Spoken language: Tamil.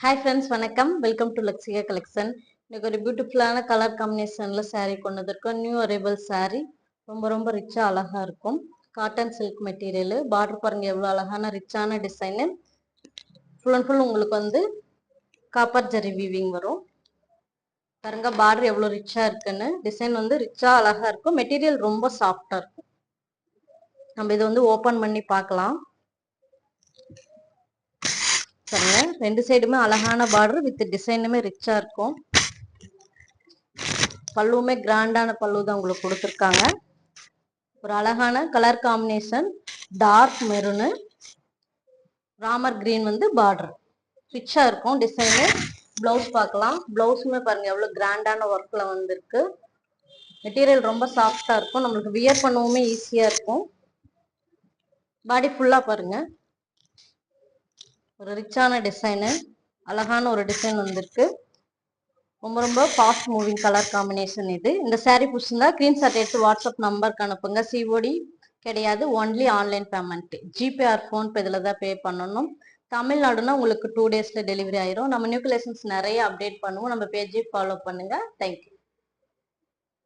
ஹாய் ஃப்ரெண்ட்ஸ், வணக்கம். Welcome to Laksika collection. இன்னைக்கு ஒரு பியூட்டிஃபுல்லான கலர் காம்பினேஷனில் saree கொண்டு வந்திருக்கோம். New arrival saree. ரொம்ப ரிச்சாக அழகாக இருக்கும். Cotton silk material. பார்டர் பாருங்க எவ்வளோ அழகான ரிச்சான டிசைனு. ஃபுல் அண்ட் ஃபுல் உங்களுக்கு வந்து காப்பர் ஜரி வீவிங் வரும். பாருங்க பார்டர் எவ்வளோ ரிச்சாக இருக்குன்னு. டிசைன் வந்து ரிச்சாக அழகாக இருக்கும். மெட்டீரியல் ரொம்ப சாஃப்டாக இருக்கும். நம்ம இதை வந்து ஓப்பன் பண்ணி பார்க்கலாம். பாருங்க ரெண்டு சைடுமே அழகான பார்டர் வித் டிசைனுமே ரிச்சா இருக்கும். பல்லுமே கிராண்டான பல்லு தான் உங்களுக்கு கொடுத்துருக்காங்க. ஒரு அழகான colour combination dark maroon, Ramar green வந்து பார்டர் ரிச்சா இருக்கும் டிசைனு. பிளவுஸ் பார்க்கலாம். பிளவுஸுமே பாருங்க எவ்வளவு கிராண்டான ஒர்க்ல வந்திருக்கு. மெட்டீரியல் ரொம்ப சாஃப்டா இருக்கும். நம்மளுக்கு வியர் பண்ணவுமே ஈஸியா இருக்கும். பாடி ஃபுல்லா பாருங்க ஒரு ரிச்சான டிசைனு, அழகான ஒரு டிசைன் வந்திருக்கு. ரொம்ப ஃபாஸ்ட் மூவிங் கலர் காம்பினேஷன் இது. இந்த saree பிடிச்சிருந்தா ஸ்கிரீன்ஷாட் எடுத்து வாட்ஸ்அப் நம்பருக்கு அனுப்புங்க. சிஓடி கிடையாது, only online payment. GPay R PhonePe இதில் தான் பே பண்ணணும். தமிழ்நாடுனா உங்களுக்கு 2 days டெலிவரி ஆயிரும். நம்ம நியூ கலெக்ஷன்ஸ் நிறைய அப்டேட் பண்ணுவோம். நம்ம பேஜை ஃபாலோ பண்ணுங்க. தேங்க்யூ.